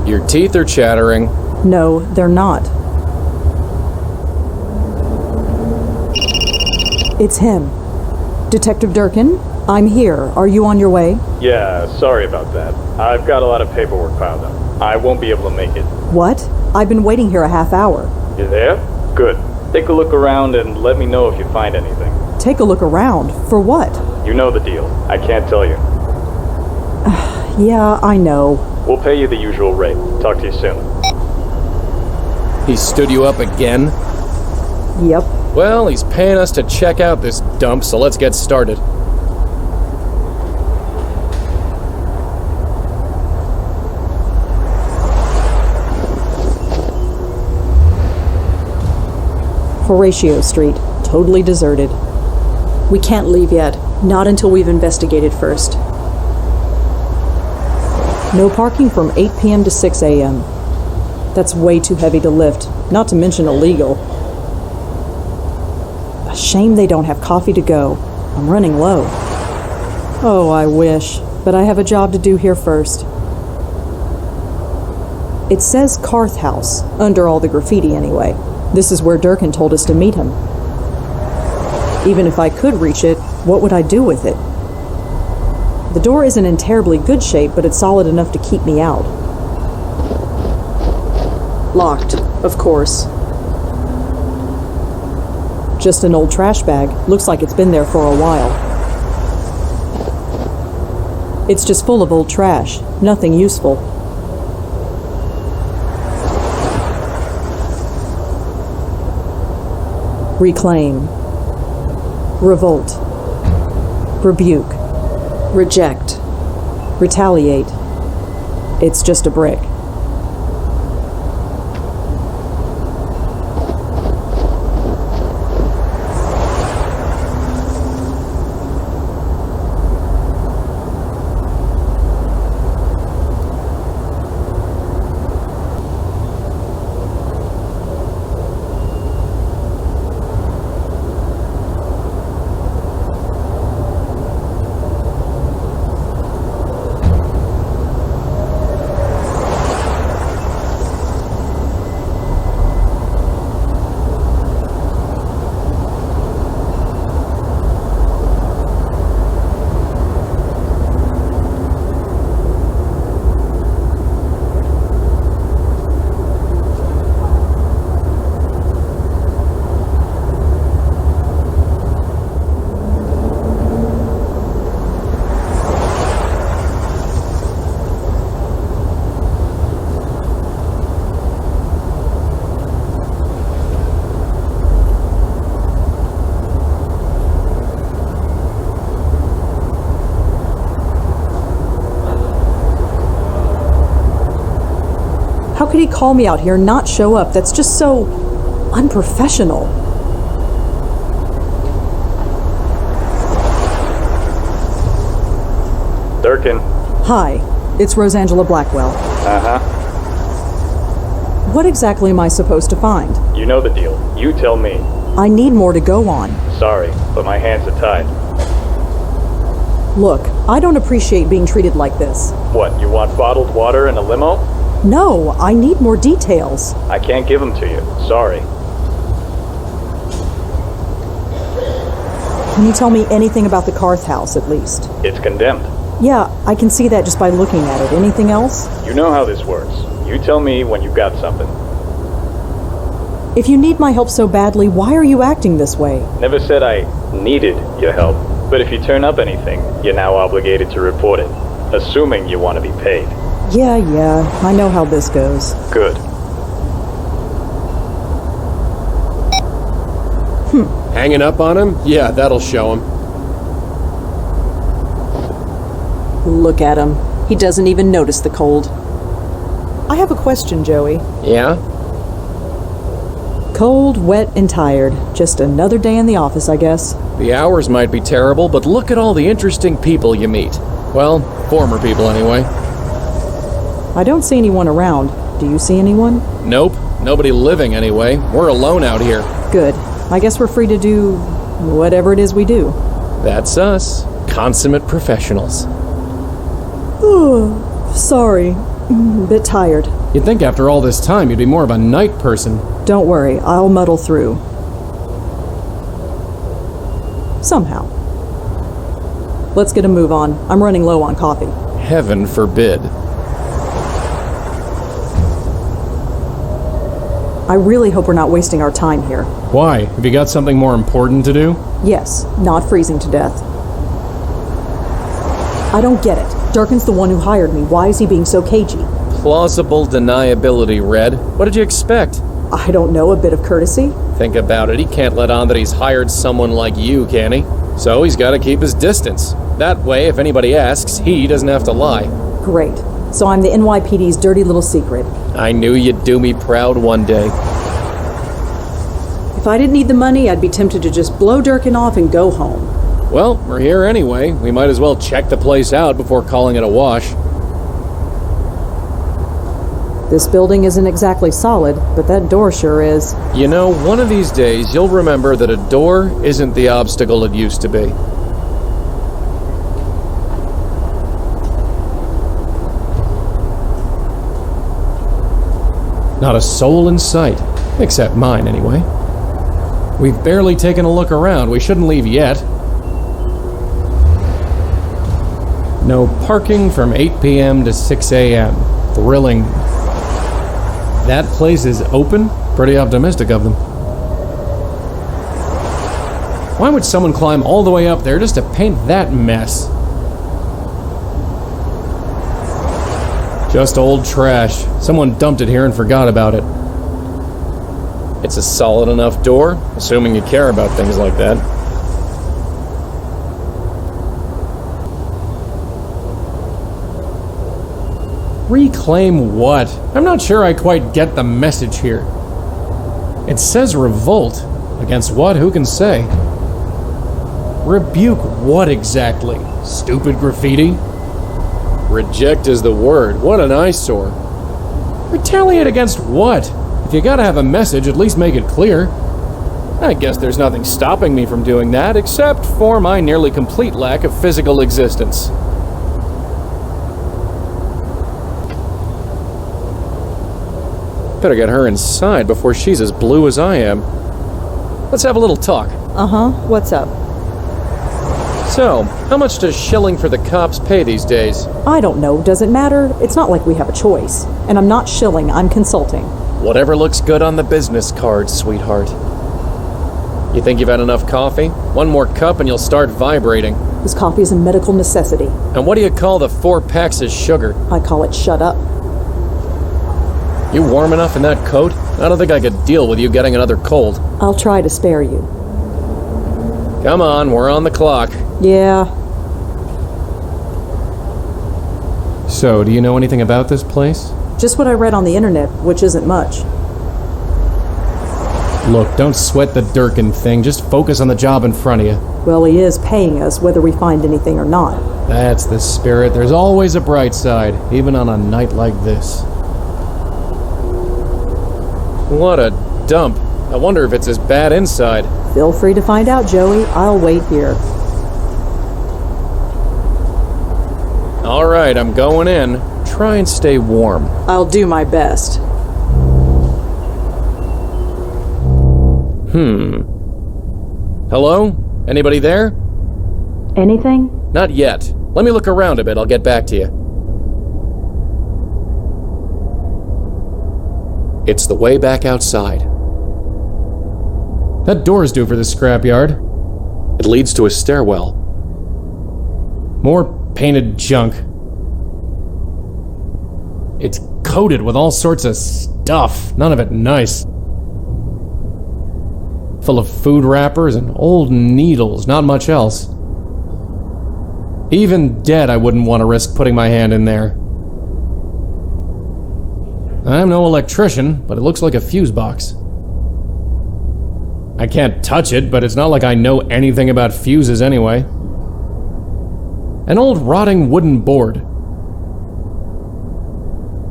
Your teeth are chattering. No, they're not. It's him. Detective Durkin, I'm here. Are you on your way? Yeah, sorry about that. I've got a lot of paperwork piled up. I won't be able to make it. What? I've been waiting here a half hour. You there? Good. Take a look around and let me know if you find anything. Take a look around? For what? You know the deal. I can't tell you. Yeah, I know. We'll pay you the usual rate. Talk to you soon. He stood you up again? Yep. Well, he's paying us to check out this dump, so let's get started. Horatio Street, totally deserted. We can't leave yet. Not until we've investigated first. No parking from 8 p.m. to 6 a.m. That's way too heavy to lift, not to mention illegal. A shame they don't have coffee to go. I'm running low. Oh, I wish, but I have a job to do here first. It says Karth House, under all the graffiti anyway. This is where Durkin told us to meet him. Even if I could reach it, what would I do with it? The door isn't in terribly good shape, but it's solid enough to keep me out. Locked, of course. Just an old trash bag. Looks like it's been there for a while. It's just full of old trash. Nothing useful. Reclaim. Revolt. Rebuke. Reject. Retaliate. It's just a brick. How could he call me out here and not show up? That's just so unprofessional. Durkin. Hi, it's Rosangela Blackwell. Uh-huh. What exactly am I supposed to find? You know the deal. You tell me. I need more to go on. Sorry, but my hands are tied. Look, I don't appreciate being treated like this. What, you want bottled water and a limo? No, I need more details. I can't give them to you. Sorry. Can you tell me anything about the Karth House, at least? It's condemned. Yeah, I can see that just by looking at it. Anything else? You know how this works. You tell me when you've got something. If you need my help so badly, why are you acting this way? Never said I needed your help, but if you turn up anything, you're now obligated to report it, assuming you want to be paid. Yeah, I know how this goes. Good. Hanging up on him? Yeah, that'll show him. Look at him. He doesn't even notice the cold. I have a question, Joey. Yeah? Cold, wet, and tired. Just another day in the office, I guess. The hours might be terrible, but look at all the interesting people you meet. Well, former people anyway. I don't see anyone around. Do you see anyone? Nope, nobody living anyway. We're alone out here. Good. I guess we're free to do whatever it is we do. That's us. Consummate professionals. Sorry. A bit tired. You'd think after all this time you'd be more of a night person. Don't worry, I'll muddle through. Somehow. Let's get a move on. I'm running low on coffee. Heaven forbid. I really hope we're not wasting our time here. Why? Have you got something more important to do? Yes, not freezing to death. I don't get it. Durkin's the one who hired me. Why is he being so cagey? Plausible deniability, Red. What did you expect? I don't know, a bit of courtesy? Think about it. He can't let on that he's hired someone like you, can he? So he's got to keep his distance. That way, if anybody asks, he doesn't have to lie. Great. So I'm the NYPD's dirty little secret. I knew you'd do me proud one day. If I didn't need the money, I'd be tempted to just blow Durkin off and go home. Well, we're here anyway. We might as well check the place out before calling it a wash. This building isn't exactly solid, but that door sure is. You know, one of these days, you'll remember that a door isn't the obstacle it used to be. Not a soul in sight. Except mine, anyway. We've barely taken a look around. We shouldn't leave yet. No parking from 8 p.m. to 6 a.m. Thrilling. That place is open? Pretty optimistic of them. Why would someone climb all the way up there just to paint that mess? Just old trash. Someone dumped it here and forgot about it. It's a solid enough door, assuming you care about things like that. Reclaim what? I'm not sure I quite get the message here. It says revolt. Against what? Who can say? Rebuke what exactly? Stupid graffiti? Reject is the word. What an eyesore. Retaliate against what? If you gotta have a message, at least make it clear. I guess there's nothing stopping me from doing that, except for my nearly complete lack of physical existence. Better get her inside before she's as blue as I am. Let's have a little talk. Uh-huh. What's up? So, how much does shilling for the cops pay these days? I don't know. Does it matter? It's not like we have a choice. And I'm not shilling, I'm consulting. Whatever looks good on the business card, sweetheart. You think you've had enough coffee? One more cup and you'll start vibrating. This coffee is a medical necessity. And what do you call the 4 packs of sugar? I call it shut up. You warm enough in that coat? I don't think I could deal with you getting another cold. I'll try to spare you. Come on, we're on the clock. Yeah. So, do you know anything about this place? Just what I read on the internet, which isn't much. Look, don't sweat the Durkin thing. Just focus on the job in front of you. Well, he is paying us whether we find anything or not. That's the spirit. There's always a bright side, even on a night like this. What a dump. I wonder if it's as bad inside. Feel free to find out, Joey. I'll wait here. All right, I'm going in. Try and stay warm. I'll do my best. Hello? Anybody there? Anything? Not yet. Let me look around a bit. I'll get back to you. It's the way back outside. That door's due for the scrapyard. It leads to a stairwell. More painted junk. It's coated with all sorts of stuff, none of it nice. Full of food wrappers and old needles, not much else. Even dead, I wouldn't want to risk putting my hand in there. I'm no electrician, but it looks like a fuse box. I can't touch it, but it's not like I know anything about fuses anyway. An old rotting wooden board.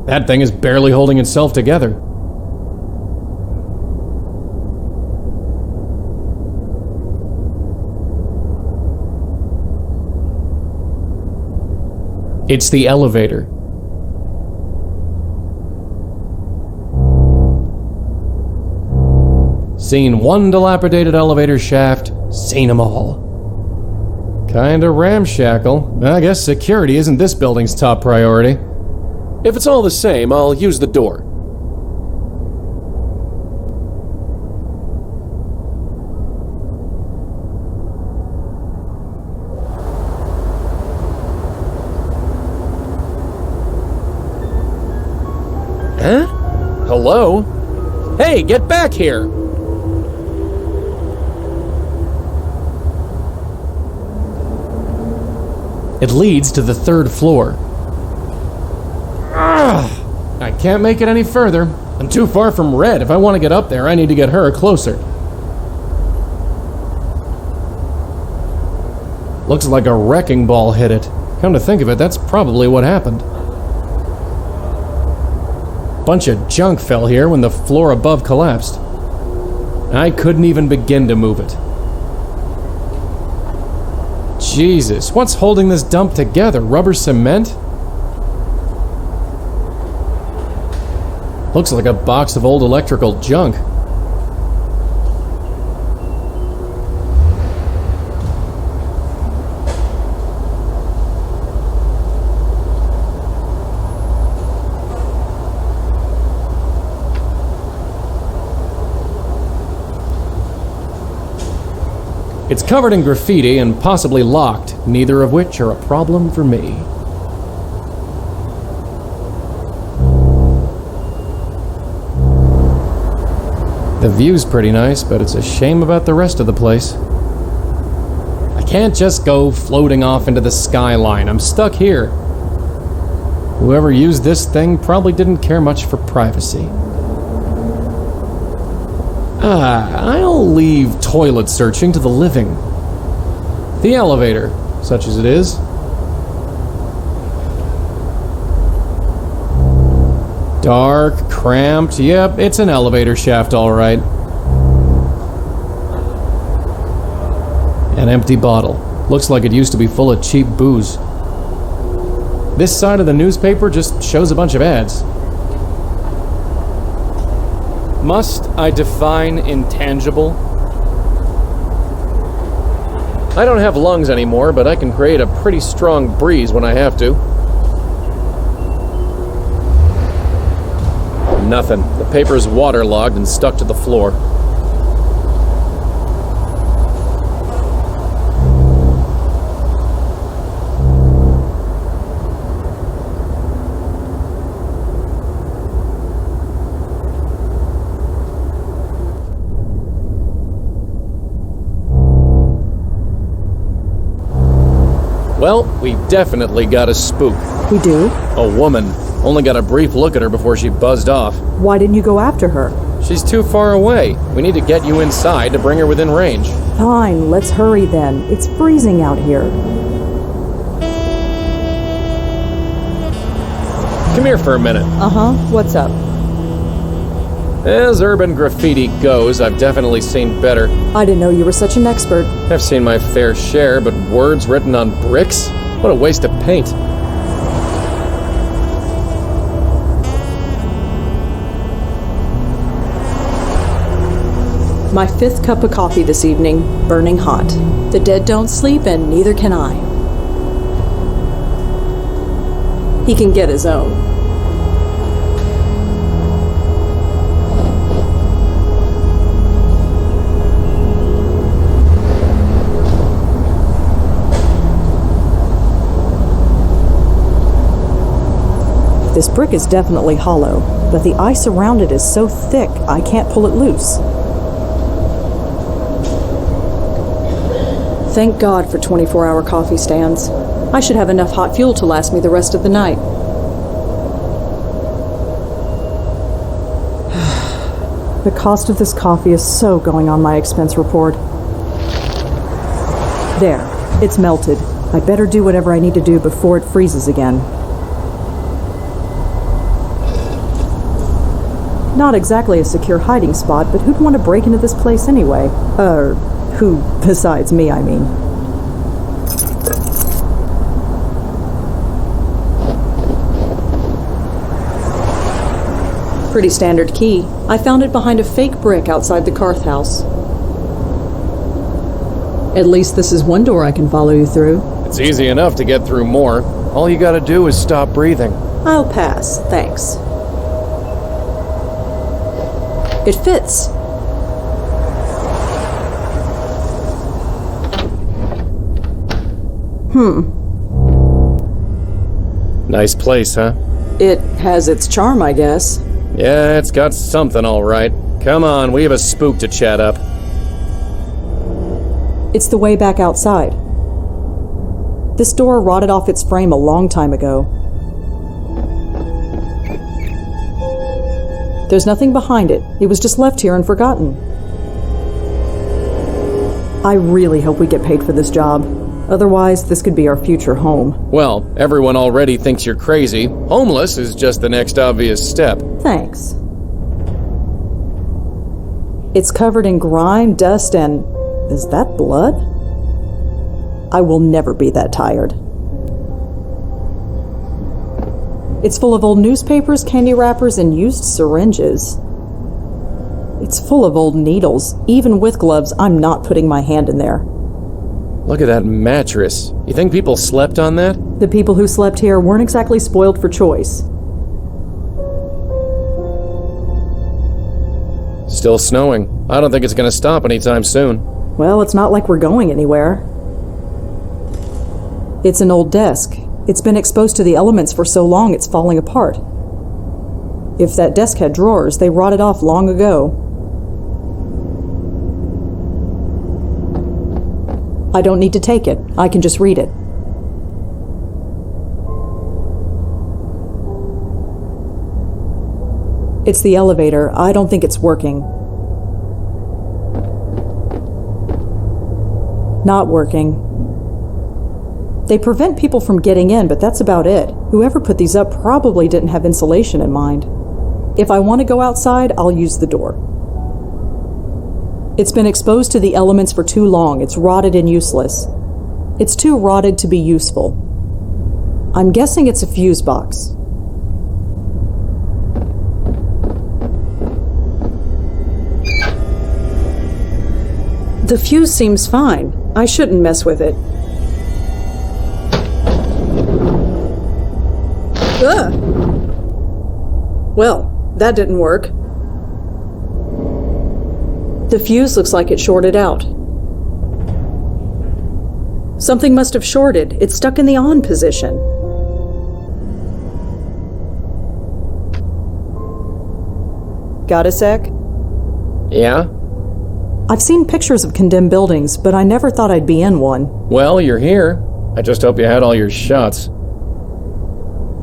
That thing is barely holding itself together. It's the elevator. Seen one dilapidated elevator shaft, seen 'em all. Kinda ramshackle. I guess security isn't this building's top priority. If it's all the same, I'll use the door. Huh? Hello? Hey, get back here! It leads to the 3rd floor. Ugh, I can't make it any further. I'm too far from Red. If I want to get up there, I need to get her closer. Looks like a wrecking ball hit it. Come to think of it, that's probably what happened. Bunch of junk fell here when the floor above collapsed. I couldn't even begin to move it. Jesus, what's holding this dump together? Rubber cement? Looks like a box of old electrical junk. It's covered in graffiti and possibly locked, neither of which are a problem for me. The view's pretty nice, but it's a shame about the rest of the place. I can't just go floating off into the skyline. I'm stuck here. Whoever used this thing probably didn't care much for privacy. I'll leave toilet searching to the living. The elevator, such as it is. Dark, cramped, yep, it's an elevator shaft, all right. An empty bottle. Looks like it used to be full of cheap booze. This side of the newspaper just shows a bunch of ads. Must I define intangible? I don't have lungs anymore, but I can create a pretty strong breeze when I have to. Nothing. The paper's waterlogged and stuck to the floor. Well, we definitely got a spook. We do? A woman. Only got a brief look at her before she buzzed off. Why didn't you go after her? She's too far away. We need to get you inside to bring her within range. Fine, let's hurry then. It's freezing out here. Come here for a minute. Uh-huh, what's up? As urban graffiti goes, I've definitely seen better. I didn't know you were such an expert. I've seen my fair share, but words written on bricks? What a waste of paint. My 5th cup of coffee this evening, burning hot. The dead don't sleep, and neither can I. He can get his own. This brick is definitely hollow, but the ice around it is so thick I can't pull it loose. Thank God for 24-hour coffee stands. I should have enough hot fuel to last me the rest of the night. The cost of this coffee is so going on my expense report. There, it's melted. I better do whatever I need to do before it freezes again. Not exactly a secure hiding spot, but who'd want to break into this place anyway? Who besides me, I mean. Pretty standard key. I found it behind a fake brick outside the Karth House. At least this is one door I can follow you through. It's easy enough to get through more. All you gotta do is stop breathing. I'll pass, thanks. It fits. Nice place, huh? It has its charm, I guess. Yeah, it's got something all right. Come on, we have a spook to chat up. It's the way back outside. This door rotted off its frame a long time ago. There's nothing behind it. It was just left here and forgotten. I really hope we get paid for this job. Otherwise, this could be our future home. Well, everyone already thinks you're crazy. Homeless is just the next obvious step. Thanks. It's covered in grime, dust, and... is that blood? I will never be that tired. It's full of old newspapers, candy wrappers, and used syringes. It's full of old needles. Even with gloves, I'm not putting my hand in there. Look at that mattress. You think people slept on that? The people who slept here weren't exactly spoiled for choice. Still snowing. I don't think it's gonna stop anytime soon. Well, it's not like we're going anywhere. It's an old desk. It's been exposed to the elements for so long it's falling apart. If that desk had drawers, they rotted off long ago. I don't need to take it. I can just read it. It's the elevator. I don't think it's working. Not working. They prevent people from getting in, but that's about it. Whoever put these up probably didn't have insulation in mind. If I want to go outside, I'll use the door. It's been exposed to the elements for too long. It's rotted and useless. It's too rotted to be useful. I'm guessing it's a fuse box. The fuse seems fine. I shouldn't mess with it. Ugh! Well, that didn't work. The fuse looks like it shorted out. Something must have shorted. It's stuck in the on position. Got a sec? Yeah? I've seen pictures of condemned buildings, but I never thought I'd be in one. Well, you're here. I just hope you had all your shots.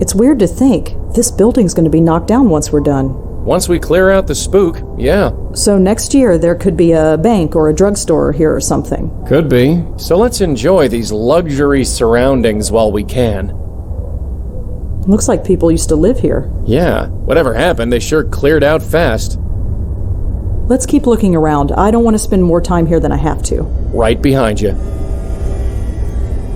It's weird to think. This building's going to be knocked down once we're done. Once we clear out the spook, yeah. So next year there could be a bank or a drugstore here or something. Could be. So let's enjoy these luxury surroundings while we can. Looks like people used to live here. Yeah. Whatever happened, they sure cleared out fast. Let's keep looking around. I don't want to spend more time here than I have to. Right behind you.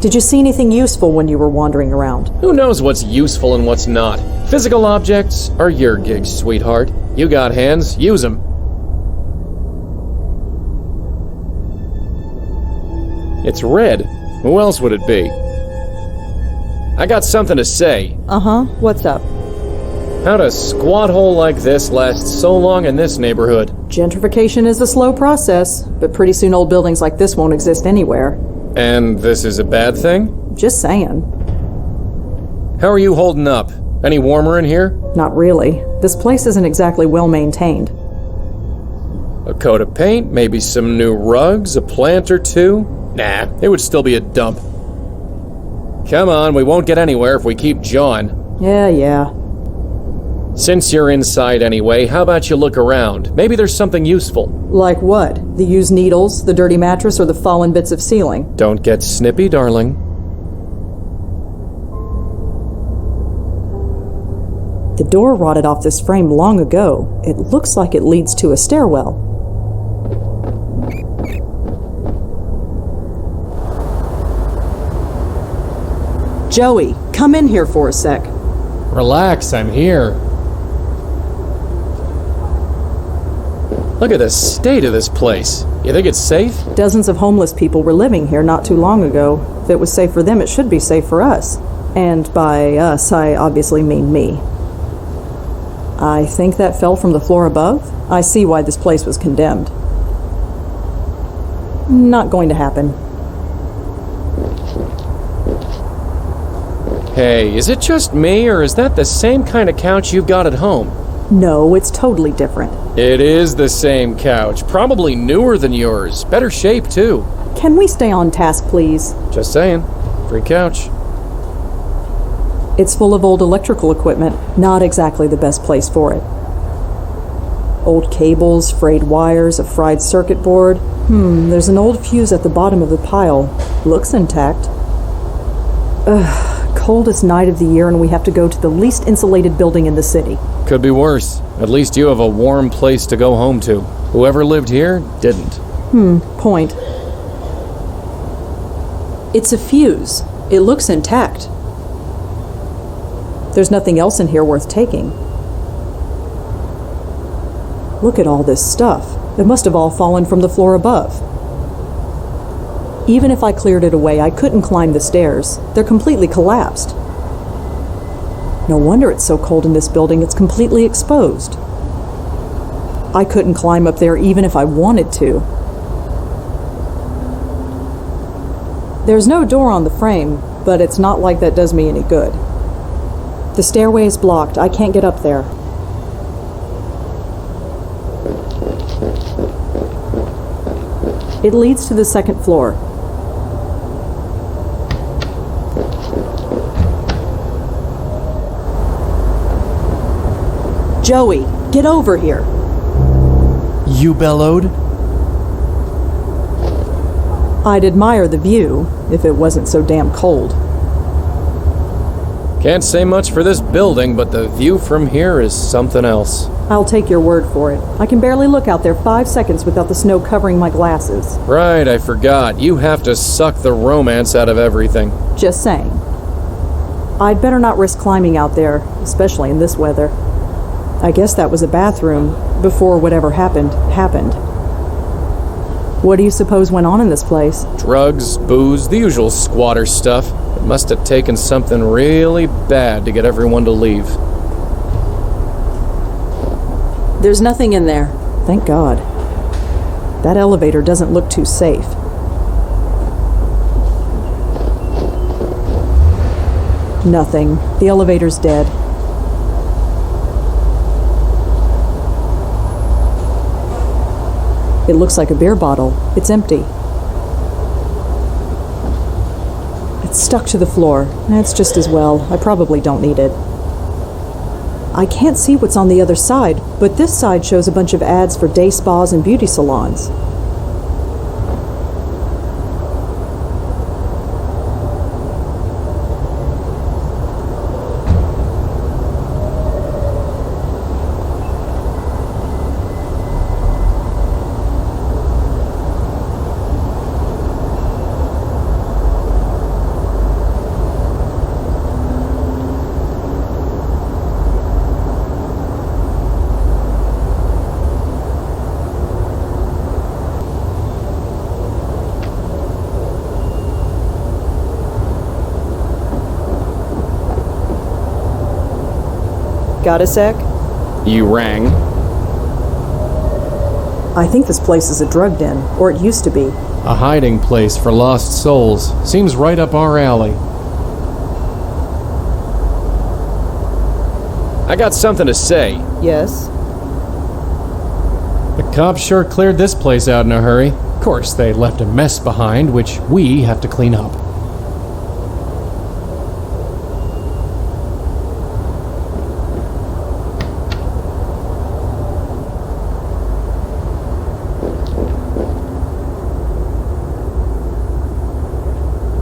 Did you see anything useful when you were wandering around? Who knows what's useful and what's not? Physical objects are your gigs, sweetheart. You got hands, use them. It's red. Who else would it be? I got something to say. Uh-huh. What's up? How'd a squat hole like this last so long in this neighborhood? Gentrification is a slow process, but pretty soon old buildings like this won't exist anywhere. And this is a bad thing? Just saying. How are you holding up? Any warmer in here? Not really. This place isn't exactly well maintained. A coat of paint, maybe some new rugs, a plant or two? Nah, it would still be a dump. Come on, we won't get anywhere if we keep jawing. Yeah. Since you're inside anyway, how about you look around? Maybe there's something useful. Like what? The used needles, the dirty mattress, or the fallen bits of ceiling? Don't get snippy, darling. The door rotted off this frame long ago. It looks like it leads to a stairwell. Joey, come in here for a sec. Relax, I'm here. Look at the state of this place. You think it's safe? Dozens of homeless people were living here not too long ago. If it was safe for them, it should be safe for us. And by us, I obviously mean me. I think that fell from the floor above. I see why this place was condemned. Not going to happen. Hey, is it just me, or is that the same kind of couch you've got at home? No, it's totally different. It is the same couch. Probably newer than yours. Better shape, too. Can we stay on task, please? Just saying. Free couch. It's full of old electrical equipment. Not exactly the best place for it. Old cables, frayed wires, a fried circuit board. There's an old fuse at the bottom of the pile. Looks intact. Coldest night of the year, and we have to go to the least insulated building in the city. Could be worse. At least you have a warm place to go home to. Whoever lived here didn't. Point. It's a fuse. It looks intact. There's nothing else in here worth taking. Look at all this stuff. It must have all fallen from the floor above. Even if I cleared it away, I couldn't climb the stairs. They're completely collapsed. No wonder it's so cold in this building. It's completely exposed. I couldn't climb up there even if I wanted to. There's no door on the frame, but it's not like that does me any good. The stairway is blocked. I can't get up there. It leads to the second floor. Joey, get over here. You bellowed? I'd admire the view if it wasn't so damn cold. Can't say much for this building, but the view from here is something else. I'll take your word for it. I can barely look out there 5 seconds without the snow covering my glasses. Right, I forgot. You have to suck the romance out of everything. Just saying. I'd better not risk climbing out there, especially in this weather. I guess that was a bathroom before whatever happened. What do you suppose went on in this place? Drugs, booze, the usual squatter stuff. It must have taken something really bad to get everyone to leave. There's nothing in there. Thank God. That elevator doesn't look too safe. Nothing. The elevator's dead. It looks like a beer bottle. It's empty. It's stuck to the floor. That's just as well. I probably don't need it. I can't see what's on the other side, but this side shows a bunch of ads for day spas and beauty salons. Got a sec? You rang. I think this place is a drug den, or it used to be. A hiding place for lost souls. Seems right up our alley. I got something to say. Yes? The cops sure cleared this place out in a hurry. Of course, they left a mess behind, which we have to clean up.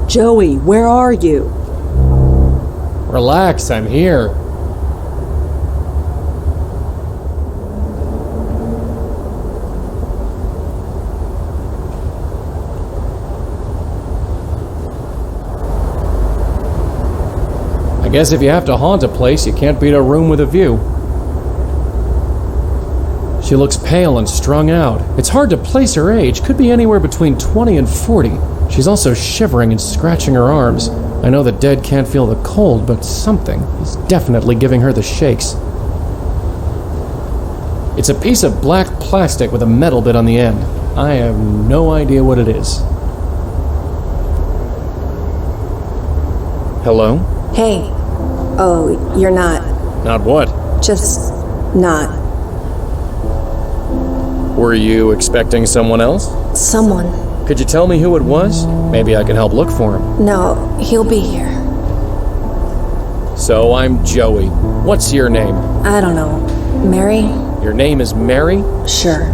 Joey, where are you? Relax, I'm here. I guess if you have to haunt a place, you can't beat a room with a view. She looks pale and strung out. It's hard to place her age. Could be anywhere between 20 and 40. She's also shivering and scratching her arms. I know the dead can't feel the cold, but something is definitely giving her the shakes. It's a piece of black plastic with a metal bit on the end. I have no idea what it is. Hello? Hey. Oh, you're not. Not what? Just not. Were you expecting someone else? Someone. Could you tell me who it was? Maybe I can help look for him. No, he'll be here. So I'm Joey. What's your name? I don't know. Mary? Your name is Mary? Sure.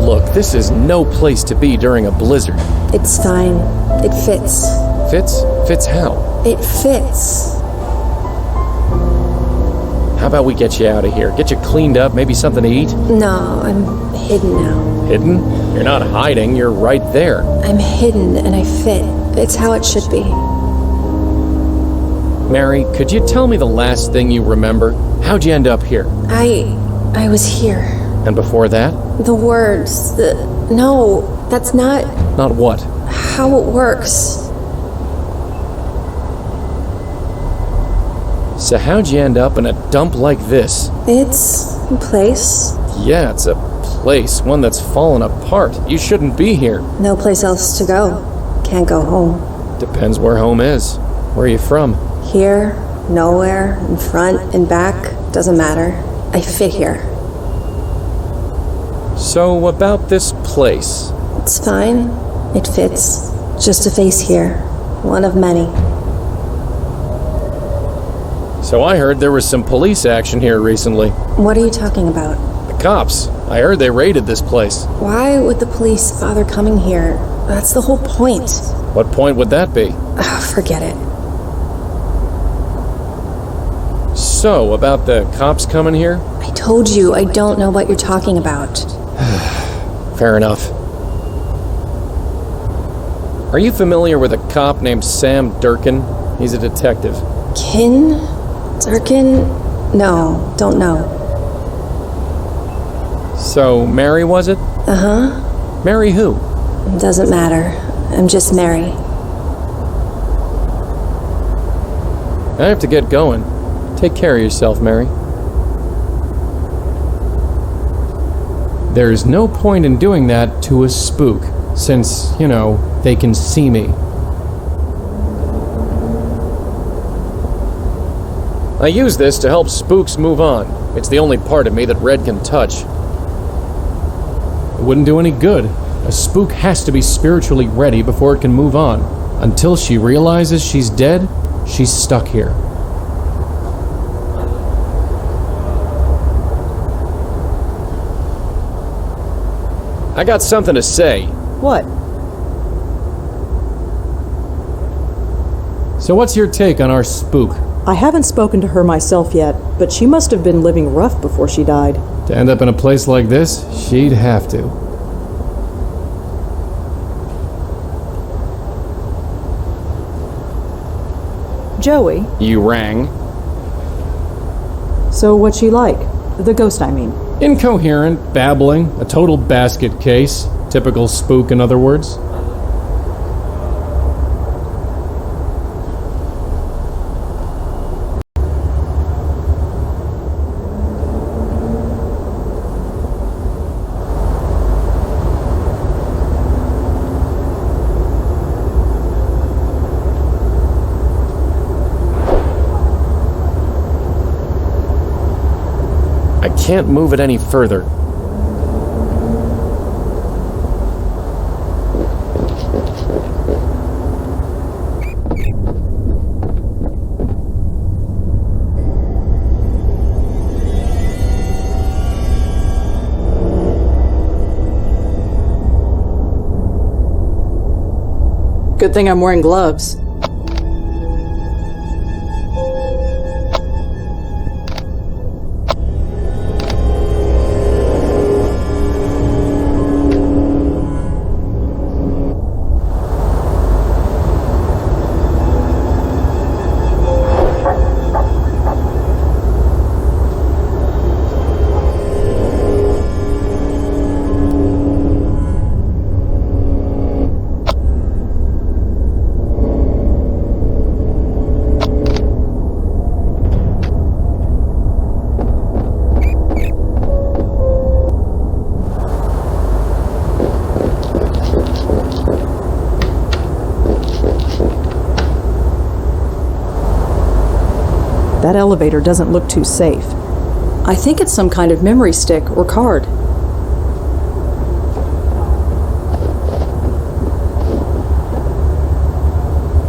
Look, this is no place to be during a blizzard. It's fine. It fits. Fits? Fits how? It fits. How about we get you out of here? Get you cleaned up, maybe something to eat? No, I'm hidden now. Hidden? You're not hiding, you're right there. I'm hidden and I fit. It's how it should be. Mary, could you tell me the last thing you remember? How'd you end up here? I was here. And before that? The words, no, that's not Not what? how it works. So how'd you end up in a dump like this? It's a place. Yeah, it's a place, one that's fallen apart. You shouldn't be here. No place else to go. Can't go home. Depends where home is. Where are you from? Here, nowhere, in front, in back, doesn't matter. I fit here. So about this place. It's fine. It fits. Just a face here. One of many. So I heard there was some police action here recently. What are you talking about? The cops. I heard they raided this place. Why would the police bother coming here? That's the whole point. What point would that be? Forget it. So, about the cops coming here? I told you I don't know what you're talking about. Fair enough. Are you familiar with a cop named Sam Durkin? He's a detective. Kin? Durkin? No, don't know. So, Mary was it? Uh-huh. Mary who? Doesn't matter. I'm just Mary. I have to get going. Take care of yourself, Mary. There's no point in doing that to a spook, since, you know, they can see me. I use this to help spooks move on. It's the only part of me that Red can touch. It wouldn't do any good. A spook has to be spiritually ready before it can move on. Until she realizes she's dead, she's stuck here. I got something to say. What? So what's your take on our spook? I haven't spoken to her myself yet, but she must have been living rough before she died. To end up in a place like this, she'd have to. Joey, You rang. so what's she like? The ghost, I mean. Incoherent, babbling, a total basket case. Typical spook, in other words. I can't move it any further. Good thing I'm wearing gloves. That elevator doesn't look too safe. I think it's some kind of memory stick or card.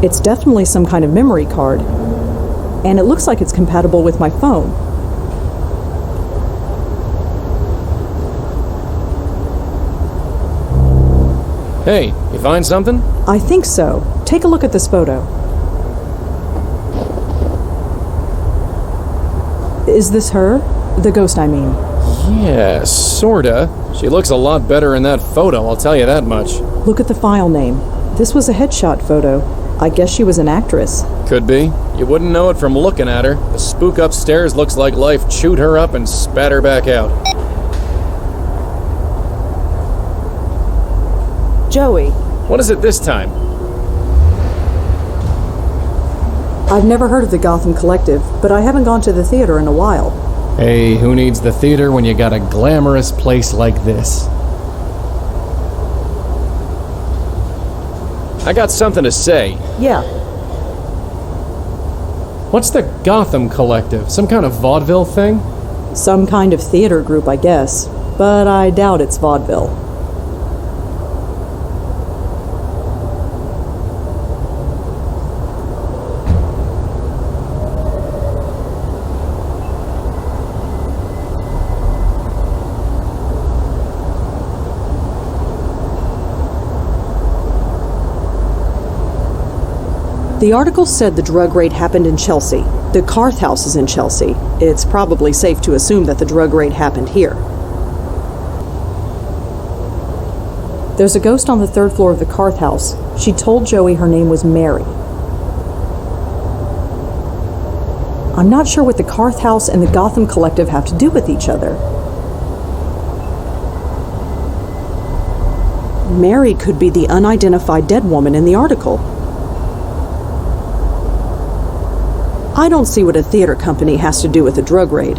It's definitely some kind of memory card. And it looks like it's compatible with my phone. Hey, you find something? I think so. Take a look at this photo. Is this her? The ghost, I mean. Yeah, sorta. She looks a lot better in that photo, I'll tell you that much. Look at the file name. This was a headshot photo. I guess she was an actress. Could be. You wouldn't know it from looking at her. The spook upstairs looks like life chewed her up and spat her back out. Joey. What is it this time? I've never heard of the Gotham Collective, but I haven't gone to the theater in a while. Hey, who needs the theater when you got a glamorous place like this? I got something to say. Yeah. What's the Gotham Collective? Some kind of vaudeville thing? Some kind of theater group, I guess. But I doubt it's vaudeville. The article said the drug raid happened in Chelsea. The Karth House is in Chelsea. It's probably safe to assume that the drug raid happened here. There's a ghost on the 3rd floor of the Karth House. She told Joey her name was Mary. I'm not sure what the Karth House and the Gotham Collective have to do with each other. Mary could be the unidentified dead woman in the article. I don't see what a theater company has to do with a drug raid.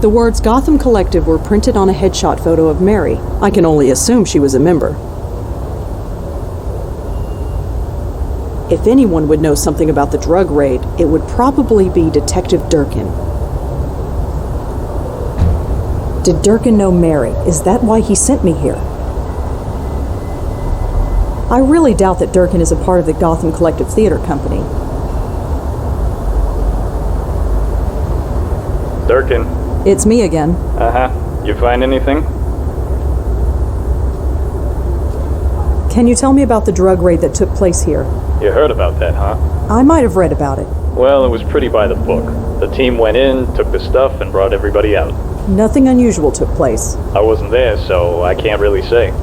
The words Gotham Collective were printed on a headshot photo of Mary. I can only assume she was a member. If anyone would know something about the drug raid, it would probably be Detective Durkin. Did Durkin know Mary? Is that why he sent me here? I really doubt that Durkin is a part of the Gotham Collective Theater Company. Durkin. It's me again. Uh-huh. You find anything? Can you tell me about the drug raid that took place here? You heard about that, huh? I might have read about it. Well, it was pretty by the book. The team went in, took the stuff, and brought everybody out. Nothing unusual took place. I wasn't there, so I can't really say.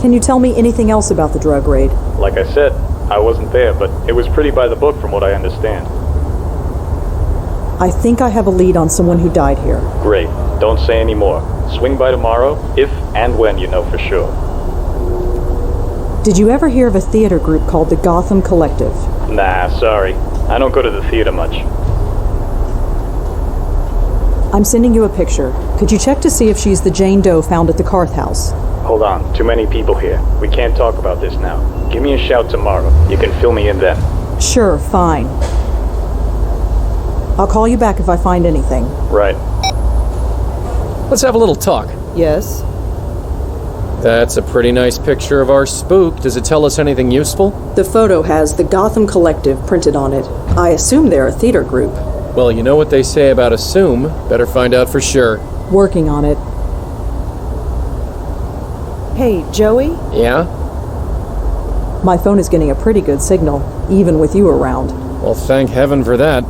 Can you tell me anything else about the drug raid? Like I said, I wasn't there, but it was pretty by the book from what I understand. I think I have a lead on someone who died here. Great. Don't say any more. Swing by tomorrow, if and when you know for sure. Did you ever hear of a theater group called the Gotham Collective? Nah, sorry. I don't go to the theater much. I'm sending you a picture. Could you check to see if she's the Jane Doe found at the Karth House? Hold on, too many people here. We can't talk about this now. Give me a shout tomorrow. You can fill me in then. Sure, fine. I'll call you back if I find anything. Right. Let's have a little talk. Yes? That's a pretty nice picture of our spook. Does it tell us anything useful? The photo has the Gotham Collective printed on it. I assume they're a theater group. Well, you know what they say about assume. Better find out for sure. Working on it. Hey, Joey? Yeah? My phone is getting a pretty good signal, even with you around. Well, thank heaven for that.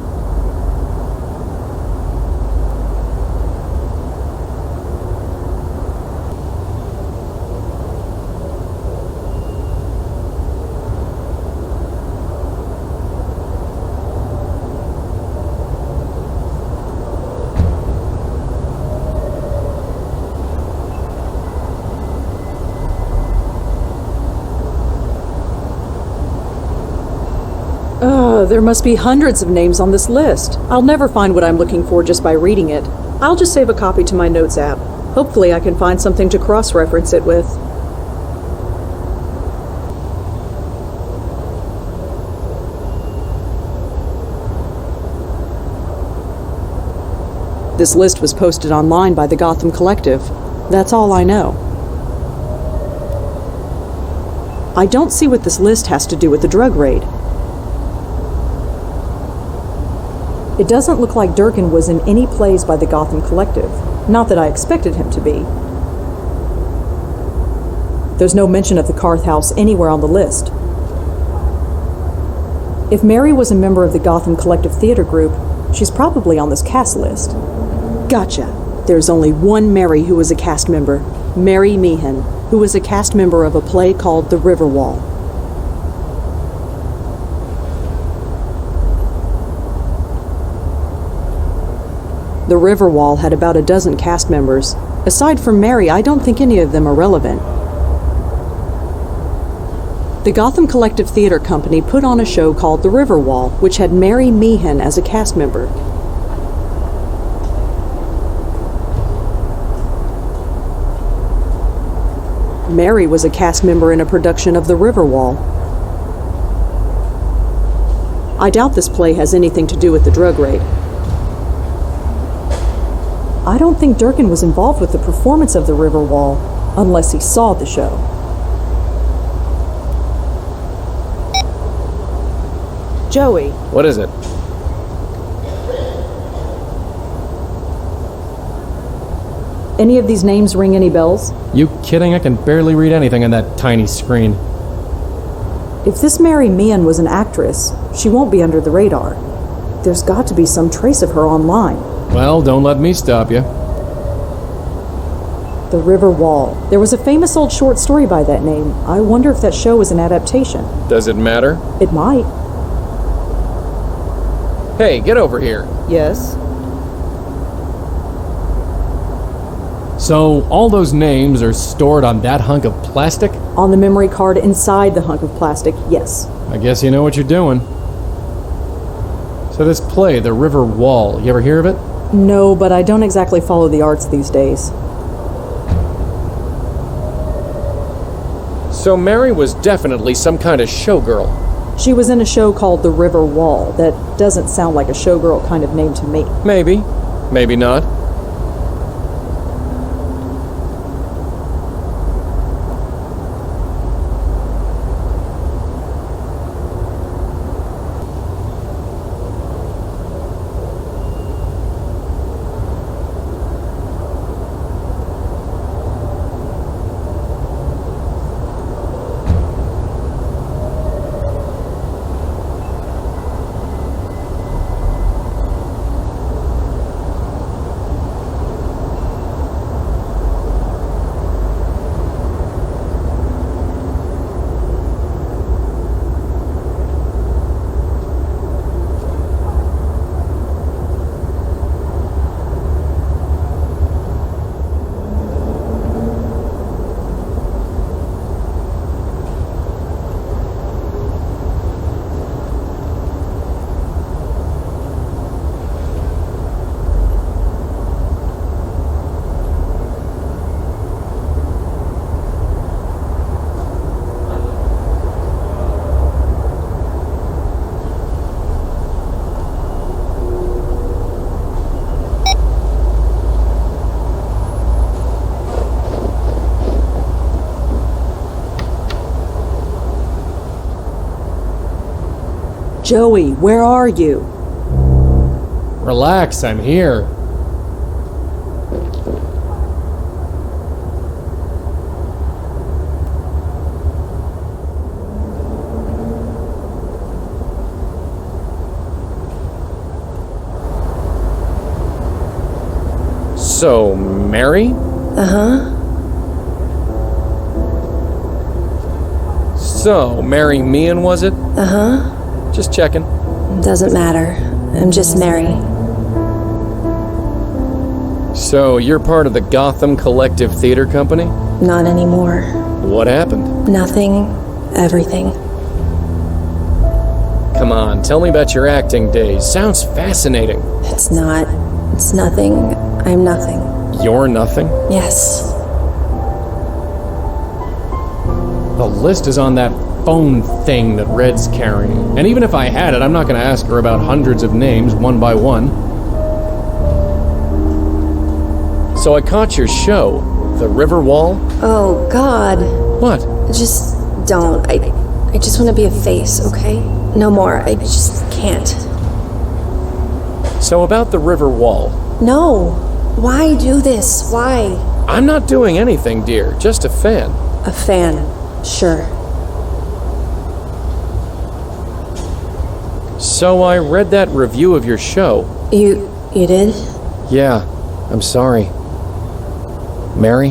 There must be hundreds of names on this list. I'll never find what I'm looking for just by reading it. I'll just save a copy to my notes app. Hopefully I can find something to cross-reference it with. This list was posted online by the Gotham Collective. That's all I know. I don't see what this list has to do with the drug raid. It doesn't look like Durkin was in any plays by the Gotham Collective. Not that I expected him to be. There's no mention of the Karth House anywhere on the list. If Mary was a member of the Gotham Collective Theater Group, she's probably on this cast list. Gotcha. There's only one Mary who was a cast member. Mary Meehan, who was a cast member of a play called The River Wall. The River Wall had about a dozen cast members. Aside from Mary, I don't think any of them are relevant. The Gotham Collective Theater Company put on a show called The River Wall, which had Mary Meehan as a cast member. Mary was a cast member in a production of The River Wall. I doubt this play has anything to do with the drug raid. I don't think Durkin was involved with the performance of The River Wall, unless he saw the show. Joey. What is it? Any of these names ring any bells? You kidding? I can barely read anything on that tiny screen. If this Mary Meehan was an actress, she won't be under the radar. There's got to be some trace of her online. Well, don't let me stop you. The River Wall. There was a famous old short story by that name. I wonder if that show is an adaptation. Does it matter? It might. Hey, get over here. Yes? So, all those names are stored on that hunk of plastic? On the memory card inside the hunk of plastic, yes. I guess you know what you're doing. So this play, The River Wall, you ever hear of it? No, but I don't exactly follow the arts these days. So Mary was definitely some kind of showgirl. She was in a show called The River Wall. That doesn't sound like a showgirl kind of name to me. Maybe. Maybe not. Joey, where are you? Relax, I'm here. So, Mary? Uh-huh. So, Mary Meehan, was it? Uh-huh. Just checking. Doesn't matter. I'm just Mary. So, you're part of the Gotham Collective Theater Company? Not anymore. What happened? Nothing. Everything. Come on, tell me about your acting days. Sounds fascinating. It's not. It's nothing. I'm nothing. You're nothing? Yes. The list is on that phone thing that Red's carrying. And even if I had it, I'm not going to ask her about hundreds of names one by one. So I caught your show, The River Wall. Oh, God. What? Just don't. I just want to be a face, okay? No more. I just can't. So about The River Wall. No. Why do this? Why? I'm not doing anything, dear. Just a fan. A fan. Sure. So I read that review of your show. You did? Yeah, I'm sorry. Mary?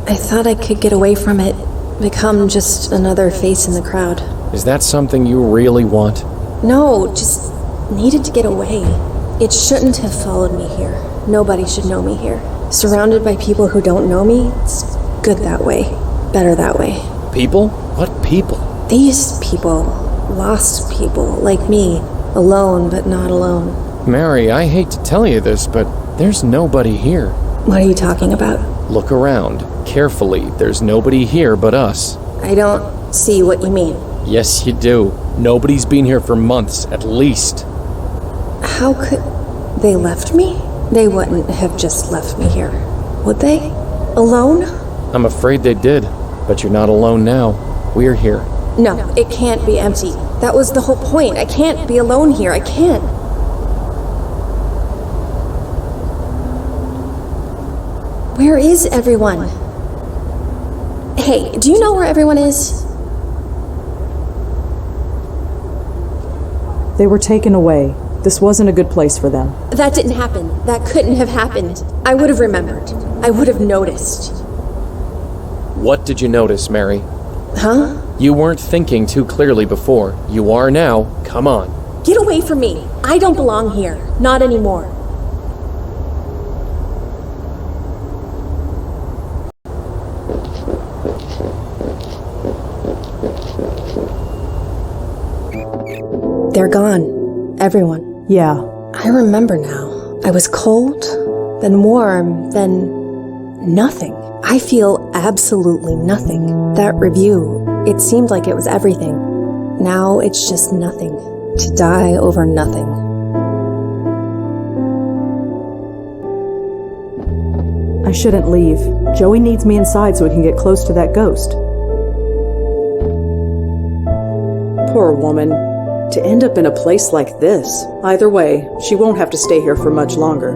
I thought I could get away from it. Become just another face in the crowd. Is that something you really want? No, just needed to get away. It shouldn't have followed me here. Nobody should know me here. Surrounded by people who don't know me, it's good that way. Better that way. People? What people? These people. Lost people, like me. Alone, but not alone. Mary, I hate to tell you this, but there's nobody here. What are you talking about? Look around. Carefully. There's nobody here but us. I don't see what you mean. Yes, you do. Nobody's been here for months, at least. How could... They left me? They wouldn't have just left me here. Would they? Alone? I'm afraid they did, but you're not alone now. We're here. No, it can't be empty. That was the whole point. I can't be alone here. I can't. Where is everyone? Hey, do you know where everyone is? They were taken away. This wasn't a good place for them. That didn't happen. That couldn't have happened. I would have remembered. I would have noticed. What did you notice, Mary? Huh? You weren't thinking too clearly before. You are now. Come on. Get away from me. I don't belong here. Not anymore. They're gone. Everyone. Yeah. I remember now. I was cold, then warm, then nothing. I feel absolutely nothing. That review, it seemed like it was everything. Now it's just nothing. To die over nothing. I shouldn't leave. Joey needs me inside so we can get close to that ghost. Poor woman. To end up in a place like this. Either way, she won't have to stay here for much longer.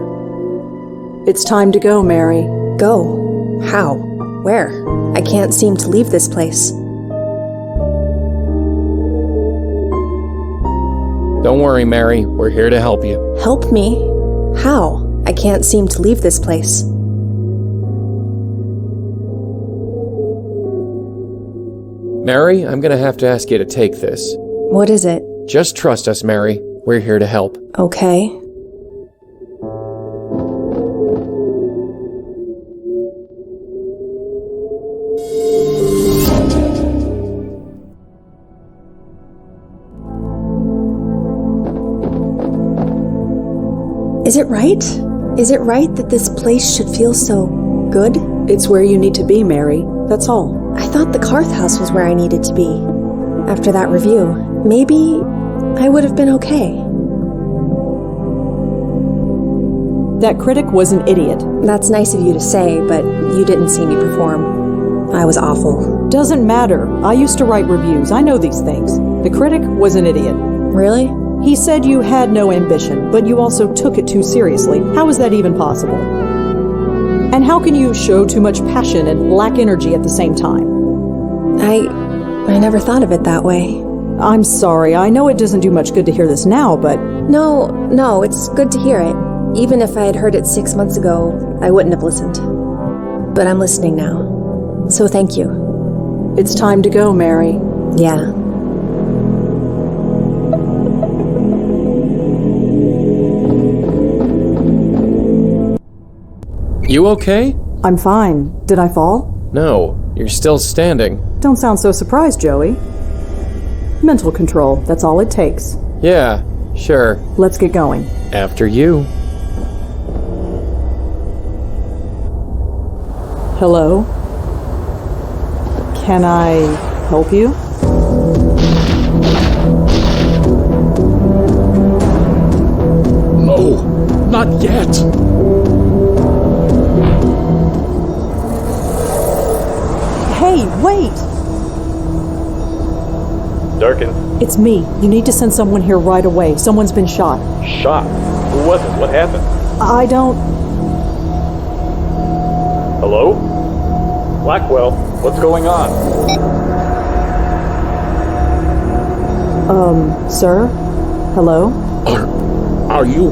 It's time to go, Mary. Go? How? Where? I can't seem to leave this place. Don't worry, Mary. We're here to help you. Help me? How? I can't seem to leave this place. Mary, I'm gonna have to ask you to take this. What is it? Just trust us, Mary. We're here to help. Okay. Is it right? Is it right that this place should feel so good? It's where you need to be, Mary. That's all. I thought the Karth House was where I needed to be. After that review, maybe I would have been okay. That critic was an idiot. That's nice of you to say, but you didn't see me perform. I was awful. Doesn't matter. I used to write reviews. I know these things. The critic was an idiot. Really? He said you had no ambition, but you also took it too seriously. How is that even possible? And how can you show too much passion and lack energy at the same time? I never thought of it that way. I'm sorry. I know it doesn't do much good to hear this now, but... No, it's good to hear it. Even if I had heard it 6 months ago, I wouldn't have listened. But I'm listening now. So thank you. It's time to go, Mary. Yeah. You okay? I'm fine. Did I fall? No, you're still standing. Don't sound so surprised, Joey. Mental control, that's all it takes. Yeah, sure. Let's get going. After you. Hello? Can I help you? No, not yet. It's me. You need to send someone here right away. Someone's been shot. Shot? Who was it? What happened? I don't... Hello? Blackwell, what's going on? Sir? Hello? Are you?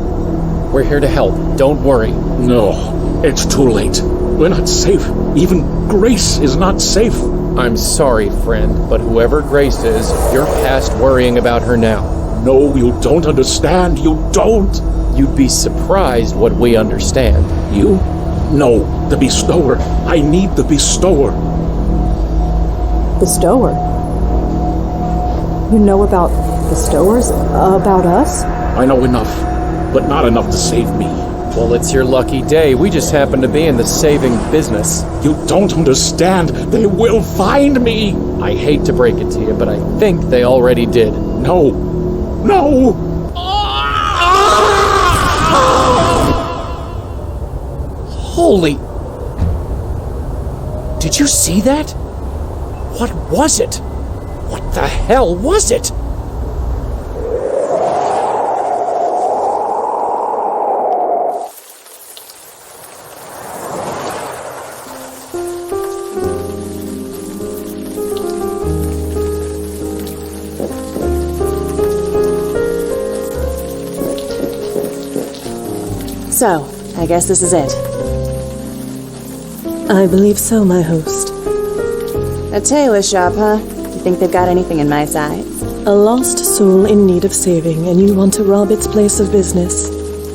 We're here to help. Don't worry. No, it's too late. We're not safe. Even Grace is not safe. I'm sorry, friend, but whoever Grace is, you're past worrying about her now. No, you don't understand. You don't. You'd be surprised what we understand. You? No, the bestower. I need the bestower. Bestower? You know about bestowers? About us? I know enough, but not enough to save me. Well, it's your lucky day. We just happen to be in the saving business. You don't understand. They will find me. I hate to break it to you, but I think they already did. No. No! Holy... Did you see that? What was it? What the hell was it? So, I guess this is it. I believe so, my host. A tailor shop, huh? You think they've got anything in my size? A lost soul in need of saving, and you want to rob its place of business.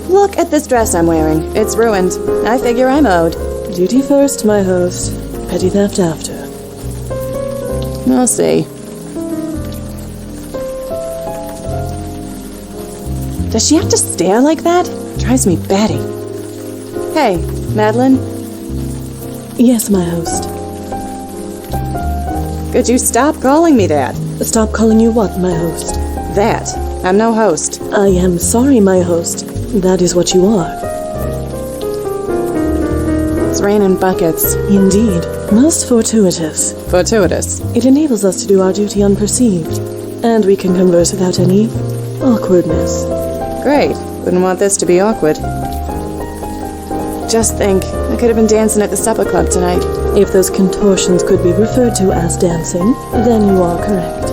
Look at this dress I'm wearing. It's ruined. I figure I'm owed. Duty first, my host. Petty theft after. We'll see. Does she have to stare like that? Drives me batty. Hey, Madeline? Yes, my host. Could you stop calling me that? Stop calling you what, my host? That. I'm no host. I am sorry, my host. That is what you are. It's raining buckets. Indeed. Most fortuitous. Fortuitous. It enables us to do our duty unperceived. And we can converse without any awkwardness. Great. Wouldn't want this to be awkward. Just think, I could have been dancing at the supper club tonight. If those contortions could be referred to as dancing, then you are correct.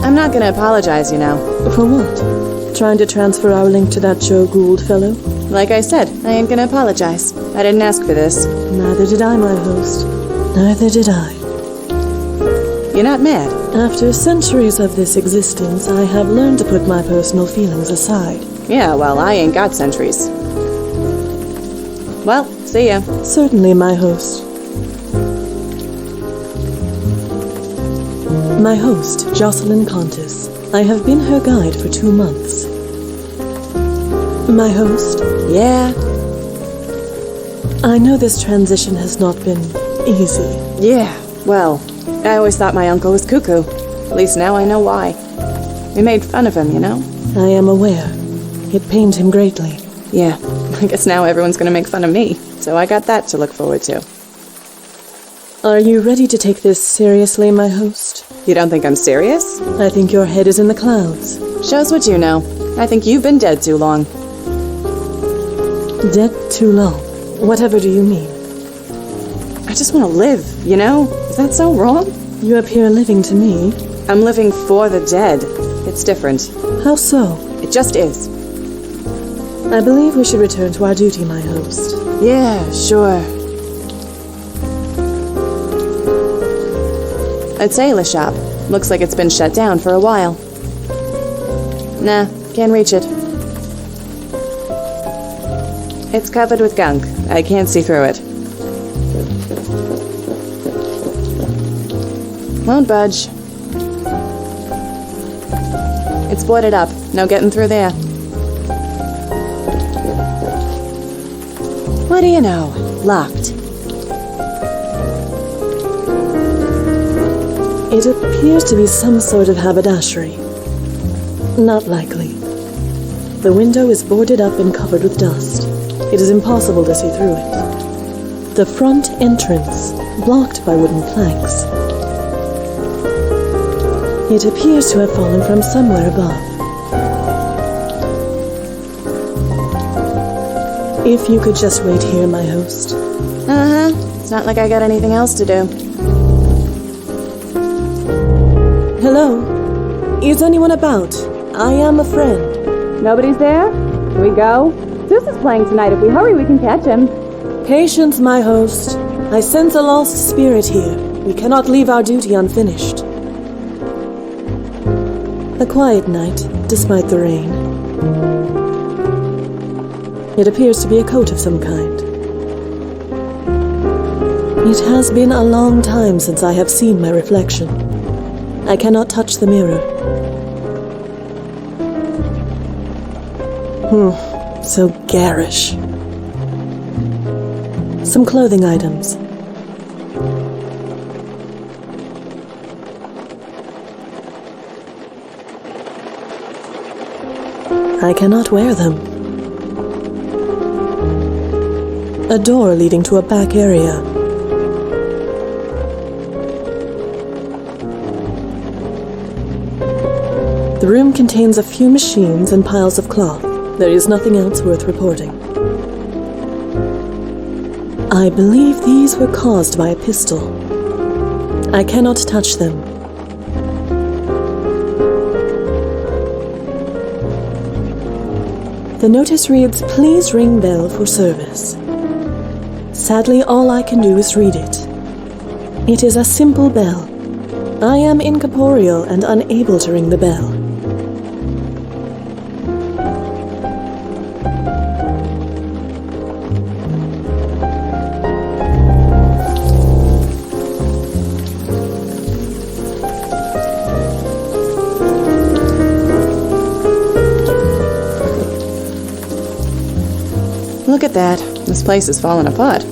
I'm not gonna apologize, you know. For what? Trying to transfer our link to that Joe Gould fellow? Like I said, I ain't gonna apologize. I didn't ask for this. Neither did I, my host. Neither did I. You're not mad? After centuries of this existence, I have learned to put my personal feelings aside. Yeah, well, I ain't got centuries. Well, see ya. Certainly, my host. My host, Jocelyn Contis. I have been her guide for 2 months. My host. Yeah? I know this transition has not been easy. Yeah, well, I always thought my uncle was cuckoo. At least now I know why. We made fun of him, you know? I am aware. It pained him greatly. Yeah, I guess now everyone's gonna make fun of me, so I got that to look forward to. Are you ready to take this seriously, my host? You don't think I'm serious? I think your head is in the clouds. Shows what you know. I think you've been dead too long. Dead too long? Whatever do you mean? I just want to live, you know? Is that so wrong? You appear living to me. I'm living for the dead. It's different. How so? It just is. I believe we should return to our duty, my host. Yeah, sure. A tailor shop. Looks like it's been shut down for a while. Nah, can't reach it. It's covered with gunk. I can't see through it. Won't budge. It's boarded up. No getting through there. What do you know? Locked. It appears to be some sort of haberdashery. Not likely. The window is boarded up and covered with dust. It is impossible to see through it. The front entrance, blocked by wooden planks. It appears to have fallen from somewhere above. If you could just wait here, my host. Uh-huh. It's not like I got anything else to do. Hello? Is anyone about? I am a friend. Nobody's there? Can we go? Zeus is playing tonight. If we hurry, we can catch him. Patience, my host. I sense a lost spirit here. We cannot leave our duty unfinished. A quiet night, despite the rain. It appears to be a coat of some kind. It has been a long time since I have seen my reflection. I cannot touch the mirror. So garish. Some clothing items. I cannot wear them. A door leading to a back area. The room contains a few machines and piles of cloth. There is nothing else worth reporting. I believe these were caused by a pistol. I cannot touch them. The notice reads, "Please ring bell for service." Sadly, all I can do is read it. It is a simple bell. I am incorporeal and unable to ring the bell. Look at that. This place is falling apart.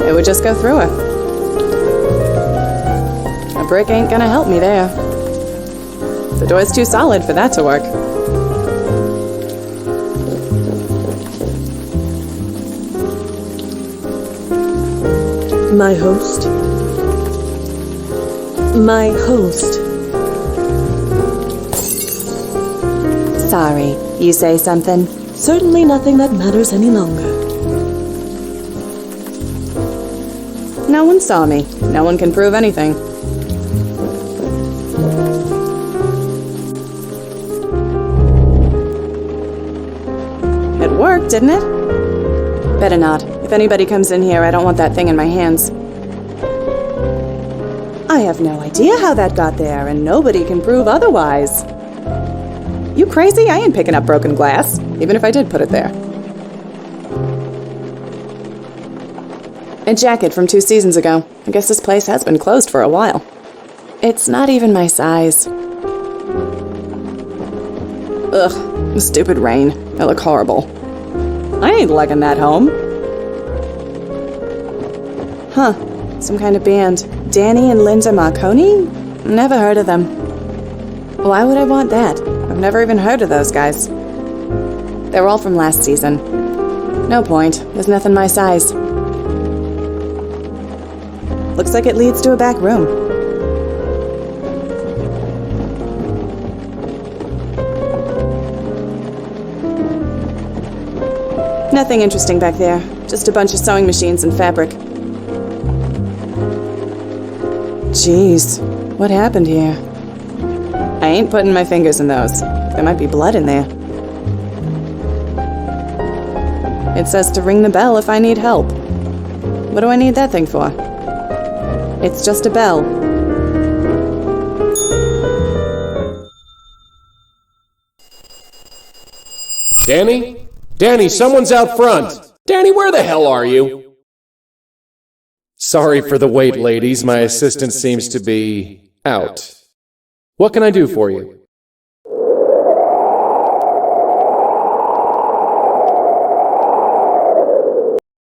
It would just go through it. A brick ain't gonna help me there. The door's too solid for that to work. My host. My host. Sorry, you say something? Certainly nothing that matters any longer. No one saw me. No one can prove anything. It worked, didn't it? Better not. If anybody comes in here, I don't want that thing in my hands. I have no idea how that got there, and nobody can prove otherwise. You crazy? I ain't picking up broken glass, even if I did put it there. A jacket from 2 seasons ago. I guess this place has been closed for a while. It's not even my size. Ugh, the stupid rain. They look horrible. I ain't lugging that home. Huh, some kind of band. Danny and Linda Marconi? Never heard of them. Why would I want that? I've never even heard of those guys. They're all from last season. No point. There's nothing my size. Looks like it leads to a back room. Nothing interesting back there. Just a bunch of sewing machines and fabric. Jeez, what happened here? I ain't putting my fingers in those. There might be blood in there. It says to ring the bell if I need help. What do I need that thing for? It's just a bell. Danny? Danny, someone's out front! Danny, where the hell are you? Sorry for the wait, ladies. My assistant seems to be out. What can I do for you?